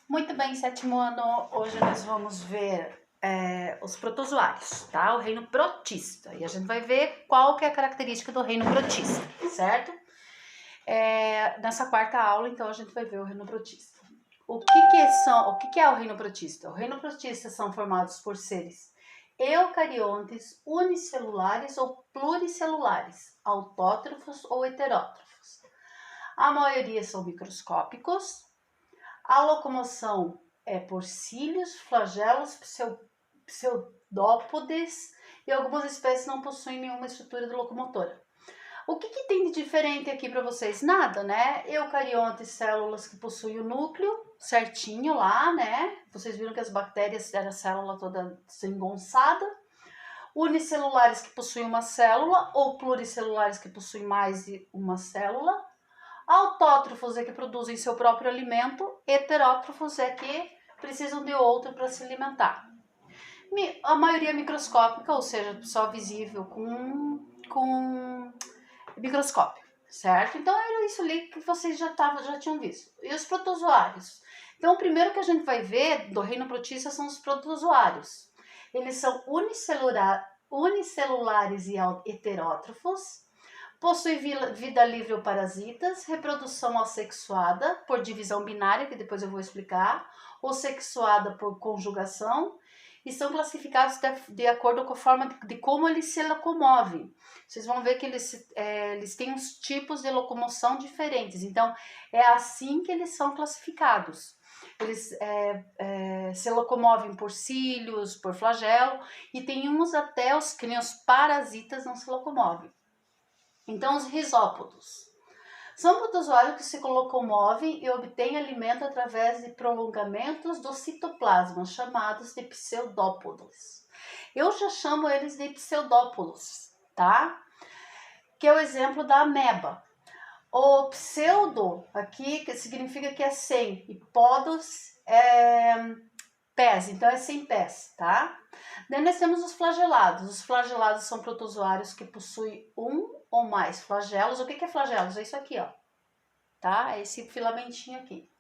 Muito bem, sétimo ano, hoje nós vamos ver os protozoários, tá? O reino protista. E a gente vai ver qual que é a característica do reino protista, certo? Nessa quarta aula, então, a gente vai ver o reino protista. O que é o reino protista? O reino protista são formados por seres eucariontes, unicelulares ou pluricelulares, autótrofos ou heterótrofos. A maioria são microscópicos. A locomoção é por cílios, flagelos, pseudópodes e algumas espécies não possuem nenhuma estrutura de locomotora. O que tem de diferente aqui para vocês? Nada, né? Eucariontes, células que possuem o núcleo certinho lá, né? Vocês viram que as bactérias eram a célula toda desengonçada. Unicelulares que possuem uma célula ou pluricelulares que possuem mais de uma célula. Autótrofos é que produzem seu próprio alimento, heterótrofos é que precisam de outro para se alimentar. A maioria é microscópica, ou seja, só visível com microscópio, certo? Então era isso ali que vocês já tinham visto. E os protozoários? Então o primeiro que a gente vai ver do reino protista são os protozoários. Eles são unicelulares e heterótrofos. Possui vida livre ou parasitas, reprodução assexuada por divisão binária, que depois eu vou explicar, ou sexuada por conjugação, e são classificados de acordo com a forma de como eles se locomovem. Vocês vão ver que eles têm uns tipos de locomoção diferentes, então é assim que eles são classificados. Eles se locomovem por cílios, por flagelo, e tem uns até que nem os parasitas não se locomovem. Então, os risópodos são protozoários que se locomovem e obtêm alimento através de prolongamentos do citoplasma, chamados de pseudópodos. Eu já chamo eles de pseudópodos, tá? Que é o exemplo da ameba. O pseudo aqui que significa que é sem, e podos é pés, então é sem pés, tá? Daí nós temos os flagelados. Os flagelados são protozoários que possuem um ou mais flagelos. O que é flagelos? É isso aqui, ó, tá? É esse filamentinho aqui.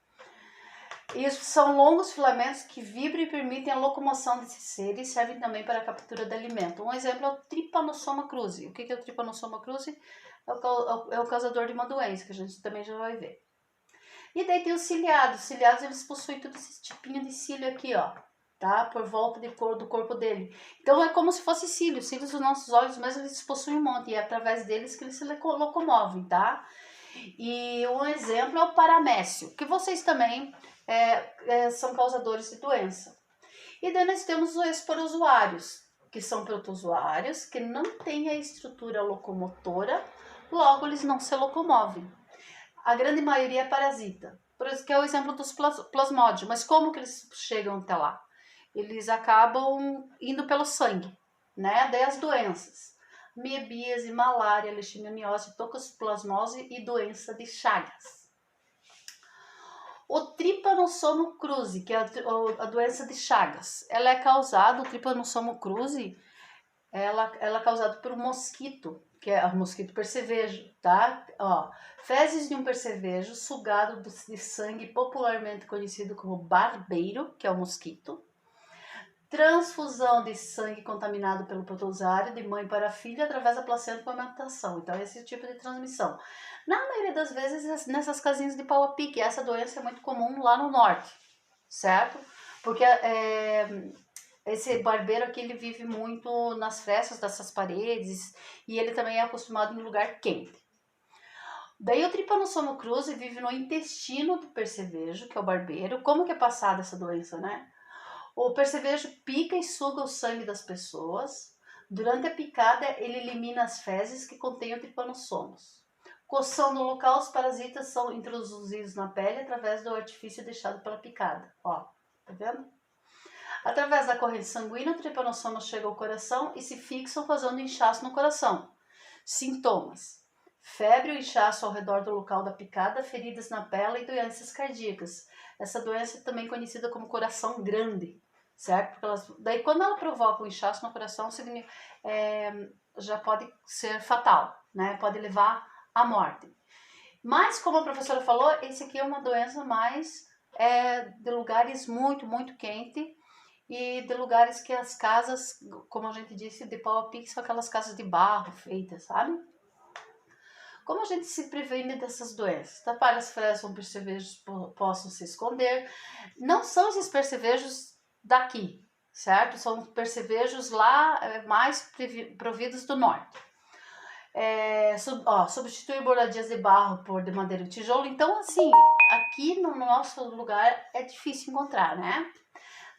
Isso são longos filamentos que vibram e permitem a locomoção desses seres e servem também para a captura de alimento. Um exemplo é o Trypanosoma cruzi. O que é o Trypanosoma cruzi? É o causador de uma doença, que a gente também já vai ver. E daí tem os ciliados. Os ciliados, eles possuem todo esse tipinho de cílio aqui, ó, tá? Por volta do corpo dele. Então é como se fosse cílios. Cílios dos nossos olhos, mas eles possuem um monte. E é através deles que eles se locomovem, tá? E um exemplo é o paramécio, que vocês também são causadores de doença. E daí nós temos os esporozoários, que são protozoários que não têm a estrutura locomotora, logo eles não se locomovem. A grande maioria é parasita, por isso que é o exemplo dos plasmódios. Mas como que eles chegam até lá? Eles acabam indo pelo sangue, né? Daí as doenças. Miebíase, malária, leishmaniose, toxoplasmose e doença de Chagas. O Trypanosoma cruzi, que é a doença de Chagas, ela é causada, o Trypanosoma cruzi, ela é causada por um mosquito, que é o mosquito percevejo, tá? Ó, fezes de um percevejo sugado de sangue, popularmente conhecido como barbeiro, que é o mosquito. Transfusão de sangue contaminado pelo protozoário de mãe para filha através da placenta com amamentação. Então, esse tipo de transmissão. Na maioria das vezes, nessas casinhas de pau a pique, essa doença é muito comum lá no norte, certo? Porque esse barbeiro aqui, ele vive muito nas frestas dessas paredes e ele também é acostumado em lugar quente. Daí o Trypanosoma cruzi vive no intestino do percevejo, que é o barbeiro. Como que é passada essa doença, né? O percevejo pica e suga o sangue das pessoas. Durante a picada, ele elimina as fezes que contêm o tripanossomos. Coção no local, os parasitas são introduzidos na pele através do orifício deixado pela picada. Ó, tá vendo? Através da corrente sanguínea, o tripanossoma chega ao coração e se fixam, causando inchaço no coração. Sintomas: febre ou inchaço ao redor do local da picada, feridas na pele e doenças cardíacas. Essa doença é também conhecida como coração grande, certo? Porque daí, quando ela provoca um inchaço no coração, já pode ser fatal, né? Pode levar à morte. Mas, como a professora falou, esse aqui é uma doença mais é de lugares muito, muito quentes e de lugares que as casas, como a gente disse, de pau a pique, são aquelas casas de barro feitas, sabe? Como a gente se previne dessas doenças? Tapar as fezes onde percevejos possam se esconder. Não são esses percevejos daqui, certo? São percevejos lá mais providos do norte. Substituir moradias de barro por de madeira e tijolo. Então, assim, aqui no nosso lugar é difícil encontrar, né?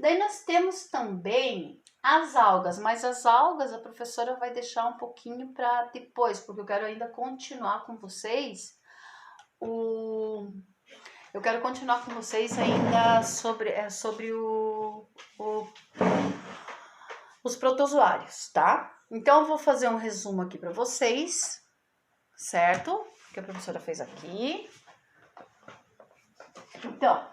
Daí nós temos também as algas, mas as algas a professora vai deixar um pouquinho para depois, porque eu quero ainda continuar com vocês eu quero continuar com vocês ainda sobre os protozoários, tá? Então eu vou fazer um resumo aqui para vocês, certo? Que a professora fez aqui. Então,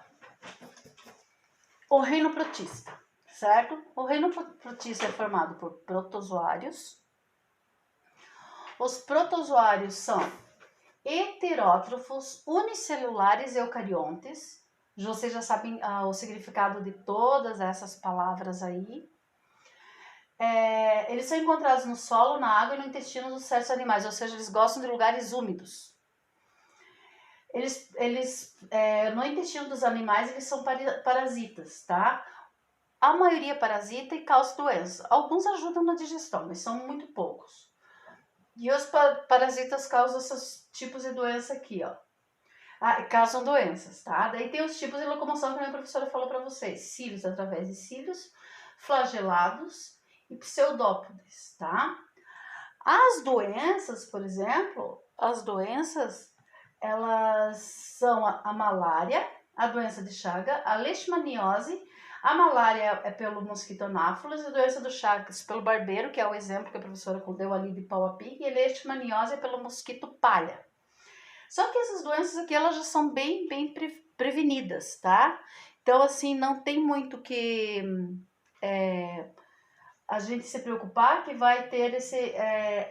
o reino protista, certo? O reino protista é formado por protozoários. Os protozoários são heterótrofos, unicelulares eucariontes. Vocês já sabem o significado de todas essas palavras aí. Eles são encontrados no solo, na água e no intestino dos certos animais, ou seja, eles gostam de lugares úmidos. No intestino dos animais, eles são parasitas, tá? A maioria parasita e causa doença. Alguns ajudam na digestão, mas são muito poucos. E os parasitas causam esses tipos de doença aqui, ó. Causam doenças, tá? Daí tem os tipos de locomoção que a minha professora falou para vocês. Cílios através de cílios, flagelados e pseudópodes, tá? As doenças, por exemplo, elas são a malária, a doença de Chagas, a leishmaniose. A malária é pelo mosquito anáfilos, a doença do Chagas pelo barbeiro, que é o exemplo que a professora deu ali de pau a pique, e a leishmaniose é pelo mosquito palha. Só que essas doenças aqui, elas já são bem prevenidas, tá? Então, assim, não tem muito que a gente se preocupar que vai ter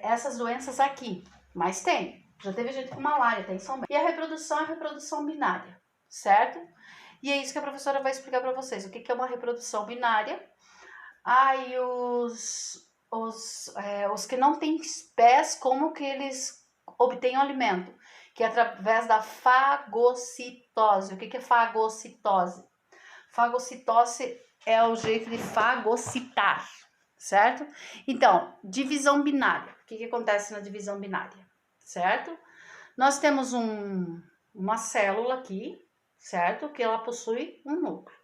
essas doenças aqui, mas tem. Já teve gente com malária, tem São Bento. E a reprodução é a reprodução binária, certo? E é isso que a professora vai explicar para vocês. O que é uma reprodução binária? E os que não têm pés, como que eles obtêm o alimento? Que é através da fagocitose. O que é fagocitose? Fagocitose é o jeito de fagocitar, certo? Então, divisão binária. O que acontece na divisão binária, certo? Nós temos uma célula aqui, certo? Que ela possui um núcleo.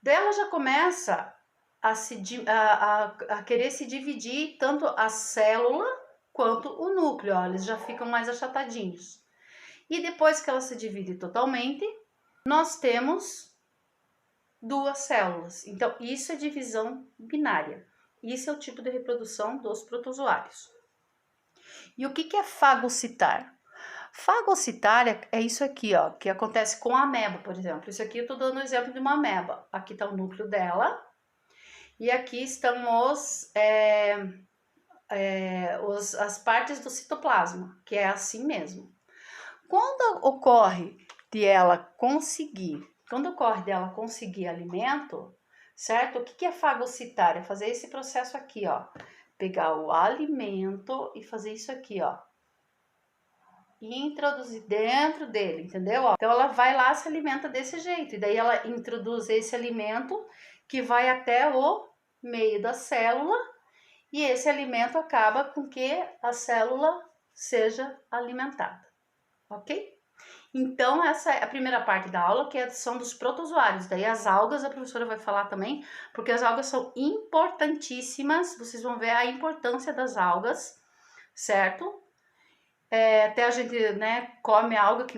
Daí ela já começa a querer se dividir tanto a célula quanto o núcleo, ó, eles já ficam mais achatadinhos. E depois que ela se divide totalmente, nós temos duas células. Então, isso é divisão binária. Isso é o tipo de reprodução dos protozoários. E o que é fagocitar? Fagocitar é isso aqui, ó, que acontece com a ameba, por exemplo. Isso aqui eu tô dando um exemplo de uma ameba. Aqui tá o núcleo dela. E aqui estão as partes do citoplasma, que é assim mesmo. Quando ocorre dela conseguir alimento, certo? O que é fagocitar? É fazer esse processo aqui, ó. Pegar o alimento e fazer isso aqui, ó. E introduzir dentro dele, entendeu? Então, ela vai lá, se alimenta desse jeito. E daí, ela introduz esse alimento que vai até o meio da célula. E esse alimento acaba com que a célula seja alimentada, ok? Então, essa é a primeira parte da aula, que são dos protozoários. Daí, as algas, a professora vai falar também, porque as algas são importantíssimas. Vocês vão ver a importância das algas, certo? Até a gente, né, come alga que